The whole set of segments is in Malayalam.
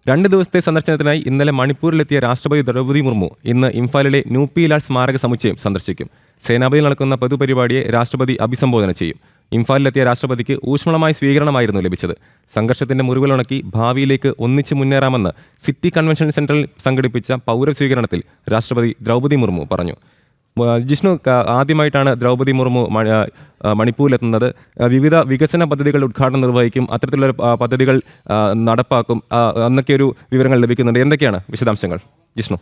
2 ദിവസത്തെ സന്ദർശനത്തിനായി ഇന്നലെ മണിപ്പൂരിലെത്തിയ രാഷ്ട്രപതി ദ്രൗപദി മുർമു ഇന്ന് ഇംഫാലിലെ ന്യൂപ്പിലാൽ സ്മാരക സമുച്ചയം സന്ദർശിക്കും. സേനാപതിയിൽ നടക്കുന്ന പൊതുപരിപാടിയെ രാഷ്ട്രപതി അഭിസംബോധന ചെയ്യും. ഇംഫാലിലെത്തിയ രാഷ്ട്രപതിക്ക് ഊഷ്മളമായ സ്വീകരണമായിരുന്നു ലഭിച്ചത്. സംഘർഷത്തിന്റെ മുറിവുകളുണക്കി ഭാവിയിലേക്ക് ഒന്നിച്ച് മുന്നേറാമെന്ന് സിറ്റി കൺവെൻഷൻ സെന്ററിൽ സംഘടിപ്പിച്ച പൗരസ്വീകരണത്തിൽ രാഷ്ട്രപതി ദ്രൗപദി മുർമു പറഞ്ഞു. ജിഷ്ണു, ആദ്യമായിട്ടാണ് ദ്രൗപദി മുർമു മണിപ്പൂരിലെത്തുന്നത്. വിവിധ വികസന പദ്ധതികളുടെ ഉദ്ഘാടനം നിർവഹിക്കും, അത്തരത്തിലുള്ള പദ്ധതികൾ നടപ്പാക്കും എന്നൊക്കെ ഒരു വിവരങ്ങൾ ലഭിക്കുന്നുണ്ട്. എന്തൊക്കെയാണ് വിശദാംശങ്ങൾ, ജിഷ്ണു?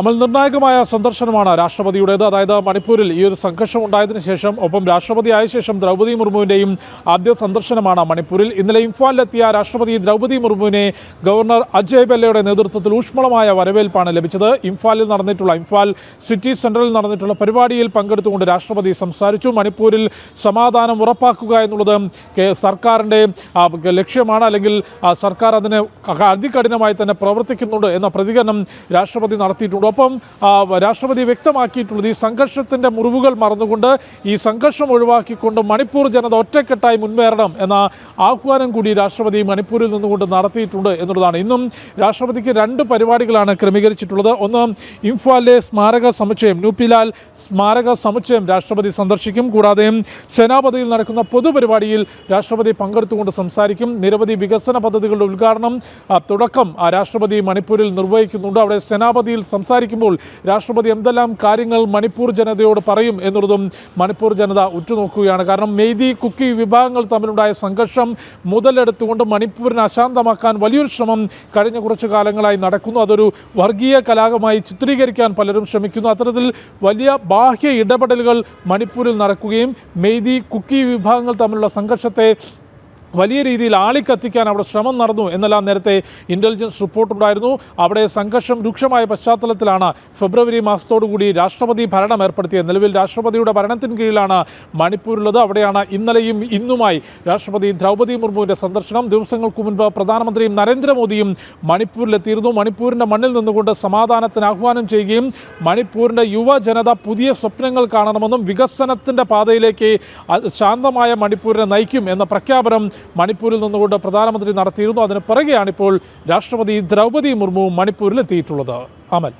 അമൽ, നിർണായകമായ സന്ദർശനമാണ് രാഷ്ട്രപതിയുടേത്. അതായത് മണിപ്പൂരിൽ ഈ ഒരു സംഘർഷം ഉണ്ടായതിനു ശേഷം ഒപ്പം രാഷ്ട്രപതിയായ ശേഷം ദ്രൗപദി മുർമുവിൻ്റെയും ആദ്യ സന്ദർശനമാണ് മണിപ്പൂരിൽ. ഇന്നലെ ഇംഫാലിലെത്തിയ രാഷ്ട്രപതി ദ്രൗപദി മുർമുവിനെ ഗവർണർ അജയ് ബെല്ലയുടെ നേതൃത്വത്തിൽ ഊഷ്മളമായ വരവേൽപ്പാണ് ലഭിച്ചത്. ഇംഫാൽ സിറ്റി സെൻട്രലിൽ നടന്നിട്ടുള്ള പരിപാടിയിൽ പങ്കെടുത്തുകൊണ്ട് രാഷ്ട്രപതി സംസാരിച്ചു. മണിപ്പൂരിൽ സമാധാനം ഉറപ്പാക്കുക എന്നുള്ളത് സർക്കാരിൻ്റെ ലക്ഷ്യമാണ്, അല്ലെങ്കിൽ സർക്കാർ അതിന് അതികഠിനമായി തന്നെ പ്രവർത്തിക്കുന്നുണ്ട് എന്ന പ്രതികരണം രാഷ്ട്രപതി നടത്തിയിട്ടുണ്ട്. ഒപ്പം രാഷ്ട്രപതി വ്യക്തമാക്കിയിട്ടുള്ളത് ഈ സംഘർഷത്തിന്റെ മുറിവുകൾ മറന്നുകൊണ്ട് ഈ സംഘർഷം ഒഴിവാക്കിക്കൊണ്ട് മണിപ്പൂർ ജനത ഒറ്റക്കെട്ടായി മുന്നേറണം എന്ന ആഹ്വാനം കൂടി രാഷ്ട്രപതി മണിപ്പൂരിൽ നിന്നുകൊണ്ട് നടത്തിയിട്ടുണ്ട് എന്നുള്ളതാണ്. ഇന്നും രാഷ്ട്രപതിക്ക് 2 പരിപാടികളാണ് ക്രമീകരിച്ചിട്ടുള്ളത്. ഒന്ന്, ഇംഫാലിലെ സ്മാരക സമുച്ചയം ന്യൂപ്പിലാൽ സ്മാരക സമുച്ചയം രാഷ്ട്രപതി സന്ദർശിക്കും. കൂടാതെ സേനാപതിയിൽ നടക്കുന്ന പൊതുപരിപാടിയിൽ രാഷ്ട്രപതി പങ്കെടുത്തുകൊണ്ട് സംസാരിക്കും. നിരവധി വികസന പദ്ധതികളുടെ ഉദ്ഘാടനം തുടക്കം രാഷ്ട്രപതി മണിപ്പൂരിൽ നിർവഹിക്കുന്നുണ്ട്. അവിടെ സേനാപതിയിൽ സംസാരിക്കുമ്പോൾ രാഷ്ട്രപതി എന്തെല്ലാം കാര്യങ്ങൾ മണിപ്പൂർ ജനതയോട് പറയും എന്നുള്ളതും മണിപ്പൂർ ജനത ഉറ്റുനോക്കുകയാണ്. കാരണം മെയ്തി, കുക്കി വിഭാഗങ്ങൾ തമ്മിലുണ്ടായ സംഘർഷം മുതലെടുത്തുകൊണ്ട് മണിപ്പൂരിനെ അശാന്തമാക്കാൻ വലിയൊരു ശ്രമം കഴിഞ്ഞ കുറച്ചു കാലങ്ങളായി നടക്കുന്നു. അതൊരു വർഗീയ കലാപമായി ചിത്രീകരിക്കാൻ പലരും ശ്രമിക്കുന്നു. അത്തരത്തിൽ വലിയ ബാഹ്യ ഇടപെടലുകൾ മണിപ്പൂരിൽ നടക്കുകയും മെയ്തി, കുക്കി വിഭാഗങ്ങൾ തമ്മിലുള്ള സംഘർഷത്തെ വലിയ രീതിയിൽ ആളിക്കത്തിക്കാൻ അവിടെ ശ്രമം നടന്നു എന്നെല്ലാം നേരത്തെ ഇൻ്റലിജൻസ് റിപ്പോർട്ടുണ്ടായിരുന്നു. അവിടെ സംഘർഷം രൂക്ഷമായ പശ്ചാത്തലത്തിലാണ് ഫെബ്രുവരി മാസത്തോടുകൂടി രാഷ്ട്രപതി ഭരണം ഏർപ്പെടുത്തിയത്. നിലവിൽ രാഷ്ട്രപതിയുടെ ഭരണത്തിന് കീഴിലാണ് മണിപ്പൂരുള്ളത്. അവിടെയാണ് ഇന്നലെയും ഇന്നുമായി രാഷ്ട്രപതി ദ്രൗപദി മുർമുവിൻ്റെ സന്ദർശനം. ദിവസങ്ങൾക്ക് മുൻപ് പ്രധാനമന്ത്രി നരേന്ദ്രമോദിയും മണിപ്പൂരിലെത്തിയിരുന്നു. മണിപ്പൂരിൻ്റെ മണ്ണിൽ നിന്നുകൊണ്ട് സമാധാനത്തിന് ആഹ്വാനം ചെയ്യുകയും മണിപ്പൂരിൻ്റെ യുവജനത പുതിയ സ്വപ്നങ്ങൾ കാണണമെന്നും വികസനത്തിൻ്റെ പാതയിലേക്ക് ശാന്തമായ മണിപ്പൂരിനെ നയിക്കും എന്ന പ്രഖ്യാപനം മണിപ്പൂരിൽ നിന്നുകൊണ്ട് പ്രധാനമന്ത്രി നടത്തിയിരുന്നു. അതിന് പിറകെയാണിപ്പോൾ രാഷ്ട്രപതി ദ്രൗപദി മുർമു മണിപ്പൂരിൽ എത്തിയിട്ടുള്ളത്. അമൽ.